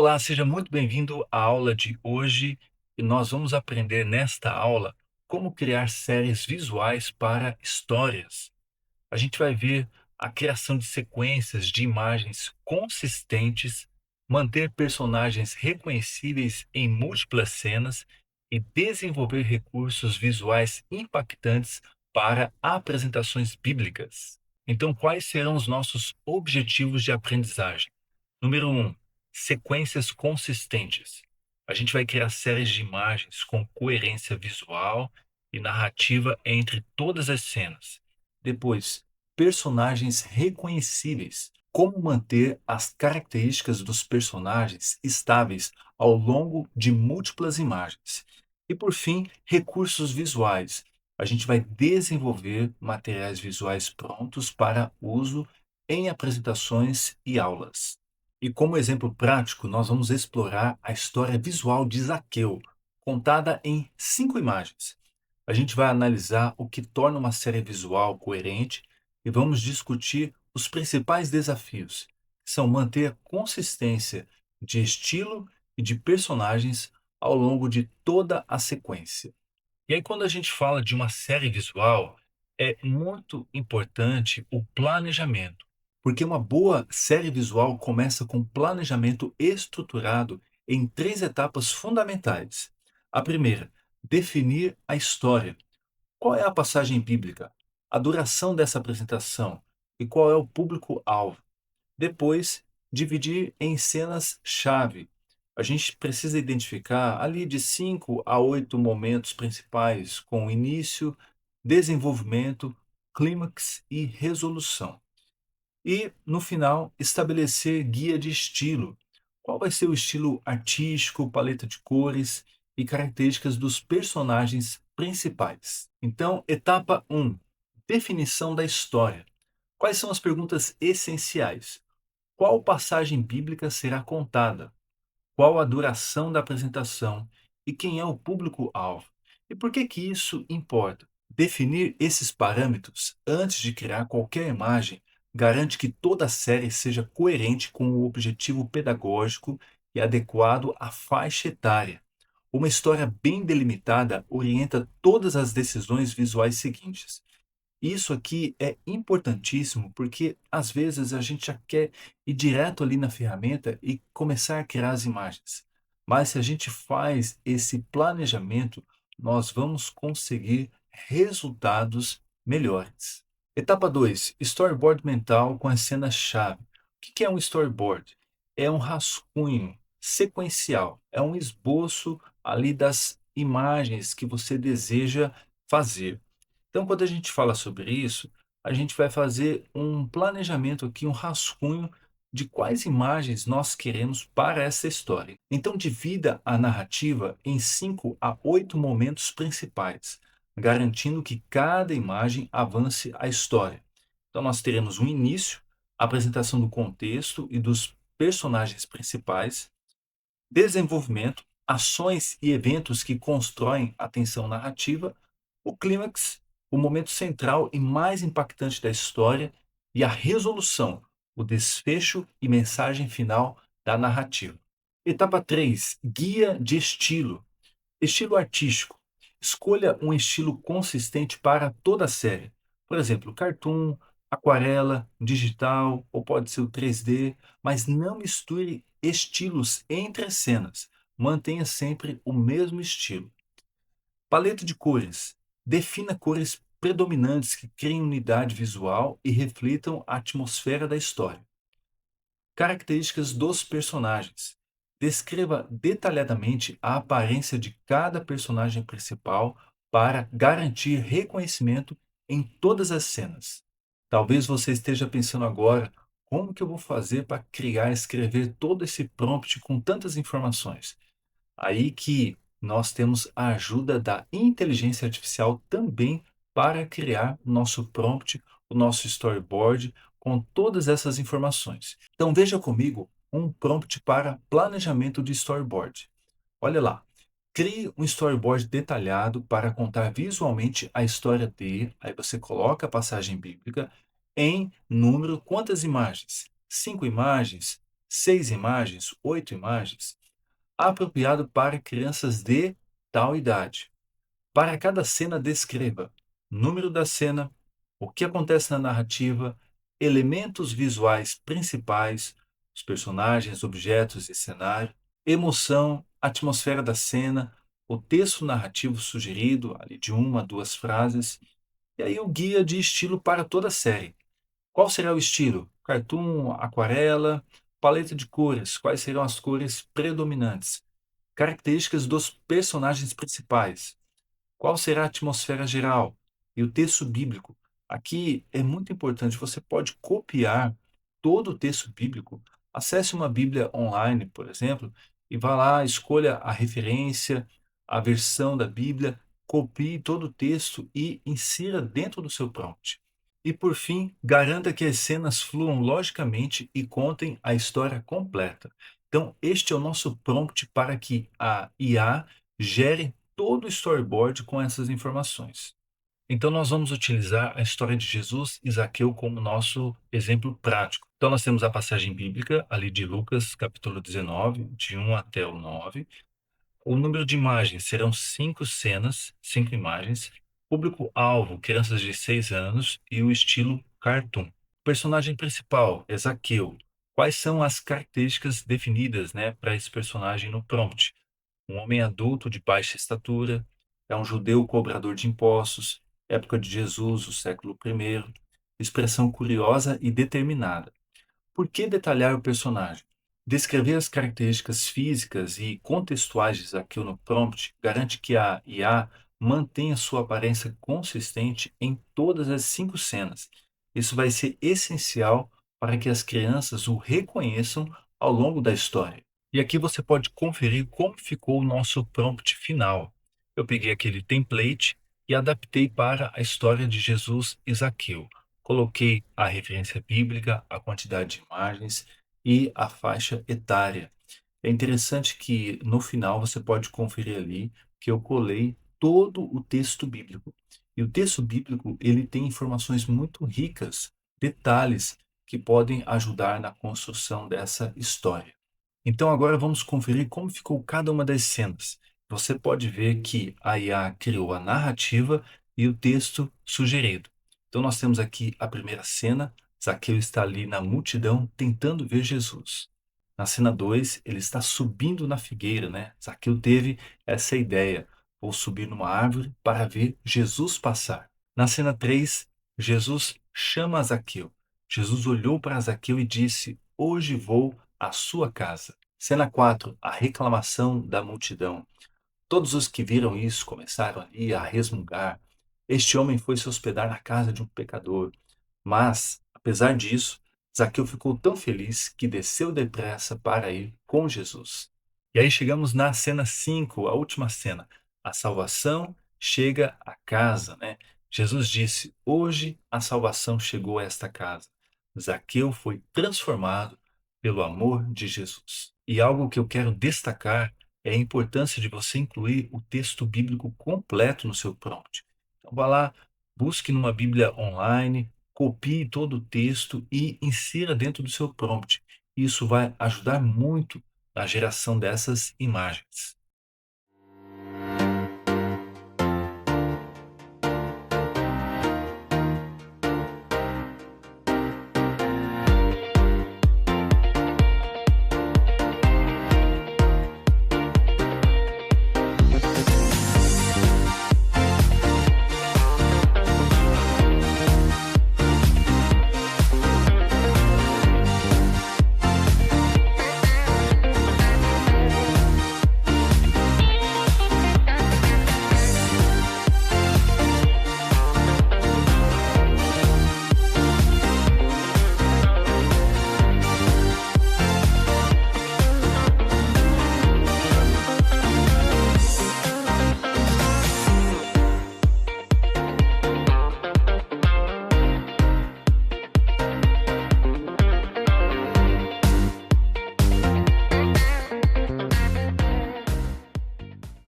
Olá, seja muito bem-vindo à aula de hoje e nós vamos aprender nesta aula como criar séries visuais para histórias. A gente vai ver a criação de sequências de imagens consistentes, manter personagens reconhecíveis em múltiplas cenas e desenvolver recursos visuais impactantes para apresentações bíblicas. Então, quais serão os nossos objetivos de aprendizagem? Número um, sequências consistentes. A gente vai criar séries de imagens com coerência visual e narrativa entre todas as cenas. Depois, personagens reconhecíveis. Como manter as características dos personagens estáveis ao longo de múltiplas imagens. E por fim, recursos visuais. A gente vai desenvolver materiais visuais prontos para uso em apresentações e aulas. E como exemplo prático, nós vamos explorar a história visual de Zaqueu, contada em 5 imagens. A gente vai analisar o que torna uma série visual coerente e vamos discutir os principais desafios, que são manter a consistência de estilo e de personagens ao longo de toda a sequência. E aí, quando a gente fala de uma série visual, é muito importante o planejamento, porque uma boa série visual começa com planejamento estruturado em 3 etapas fundamentais. A primeira, definir a história. Qual é a passagem bíblica? A duração dessa apresentação? E qual é o público-alvo? Depois, dividir em cenas-chave. A gente precisa identificar ali de 5 a 8 momentos principais, com início, desenvolvimento, clímax e resolução. E, no final, estabelecer guia de estilo. Qual vai ser o estilo artístico, paleta de cores e características dos personagens principais? Então, etapa um: definição da história. Quais são as perguntas essenciais? Qual passagem bíblica será contada? Qual a duração da apresentação? E quem é o público-alvo? E por que que isso importa? Definir esses parâmetros antes de criar qualquer imagem garante que toda a série seja coerente com o objetivo pedagógico e adequado à faixa etária. Uma história bem delimitada orienta todas as decisões visuais seguintes. Isso aqui é importantíssimo, porque às vezes a gente já quer ir direto ali na ferramenta e começar a criar as imagens. Mas se a gente faz esse planejamento, nós vamos conseguir resultados melhores. Etapa 2: storyboard mental com as cenas-chave. O que é um storyboard? É um rascunho sequencial, é um esboço ali das imagens que você deseja fazer. Então, quando a gente fala sobre isso, a gente vai fazer um planejamento aqui, um rascunho de quais imagens nós queremos para essa história. Então, divida a narrativa em 5 a 8 momentos principais, garantindo que cada imagem avance a história. Então, nós teremos um início, a apresentação do contexto e dos personagens principais, desenvolvimento, ações e eventos que constroem a tensão narrativa, o clímax, o momento central e mais impactante da história, e a resolução, o desfecho e mensagem final da narrativa. Etapa 3: guia de estilo. Estilo artístico. Escolha um estilo consistente para toda a série. Por exemplo, cartoon, aquarela, digital ou pode ser o 3D, mas não misture estilos entre as cenas. Mantenha sempre o mesmo estilo. Paleta de cores. Defina cores predominantes que criem unidade visual e reflitam a atmosfera da história. Características dos personagens. Descreva detalhadamente a aparência de cada personagem principal para garantir reconhecimento em todas as cenas. Talvez você esteja pensando agora, como que eu vou fazer para criar e escrever todo esse prompt com tantas informações? Aí que nós temos a ajuda da inteligência artificial também para criar o nosso prompt, o nosso storyboard com todas essas informações. Então veja comigo um prompt para planejamento de storyboard. Olha lá. Crie um storyboard detalhado para contar visualmente a história de, aí você coloca a passagem bíblica, em número, quantas imagens? 5 imagens? 6 imagens, 8 imagens, apropriado para crianças de tal idade. Para cada cena, descreva número da cena, o que acontece na narrativa, elementos visuais principais, os personagens, objetos e cenário, emoção, atmosfera da cena, o texto narrativo sugerido, ali de uma a duas frases, e aí o guia de estilo para toda a série. Qual será o estilo? Cartoon, aquarela, paleta de cores, quais serão as cores predominantes? Características dos personagens principais. Qual será a atmosfera geral? E o texto bíblico. Aqui é muito importante, você pode copiar todo o texto bíblico. Acesse uma Bíblia online, por exemplo, e vá lá, escolha a referência, a versão da Bíblia, copie todo o texto e insira dentro do seu prompt. E por fim, garanta que as cenas fluam logicamente e contem a história completa. Então, este é o nosso prompt para que a IA gere todo o storyboard com essas informações. Então, nós vamos utilizar a história de Jesus e Zaqueu como nosso exemplo prático. Então, nós temos a passagem bíblica ali de Lucas, capítulo 19, de 1 até o 9. O número de imagens serão 5 cenas, 5 imagens. Público-alvo, crianças de 6 anos e o estilo cartoon. Personagem principal é Zaqueu. Quais são as características definidas, né, para esse personagem no prompt? Um homem adulto de baixa estatura, é um judeu cobrador de impostos, época de Jesus, o século I, expressão curiosa e determinada. Por que detalhar o personagem? Descrever as características físicas e contextuais de Zaqueu no prompt garante que a IA mantenha sua aparência consistente em todas as 5 cenas. Isso vai ser essencial para que as crianças o reconheçam ao longo da história. E aqui você pode conferir como ficou o nosso prompt final. Eu peguei aquele template e adaptei para a história de Jesus e Zaqueu. Coloquei a referência bíblica, a quantidade de imagens e a faixa etária. É interessante que no final você pode conferir ali que eu colei todo o texto bíblico. E o texto bíblico, ele tem informações muito ricas, detalhes que podem ajudar na construção dessa história. Então agora vamos conferir como ficou cada uma das cenas. Você pode ver que a IA criou a narrativa e o texto sugerido. Então nós temos aqui a primeira cena, Zaqueu está ali na multidão tentando ver Jesus. Na cena 2, ele está subindo na figueira, né? Zaqueu teve essa ideia, vou subir numa árvore para ver Jesus passar. Na cena 3, Jesus chama Zaqueu. Jesus olhou para Zaqueu e disse: Hoje vou à sua casa. Cena 4, a reclamação da multidão. Todos os que viram isso começaram ali a resmungar. Este homem foi se hospedar na casa de um pecador. Mas, apesar disso, Zaqueu ficou tão feliz que desceu depressa para ir com Jesus. E aí chegamos na cena 5, a última cena. A salvação chega à casa, né? Jesus disse: Hoje a salvação chegou a esta casa. Zaqueu foi transformado pelo amor de Jesus. E algo que eu quero destacar é a importância de você incluir o texto bíblico completo no seu prompt. Então, vá lá, busque numa Bíblia online, copie todo o texto e insira dentro do seu prompt. Isso vai ajudar muito na geração dessas imagens.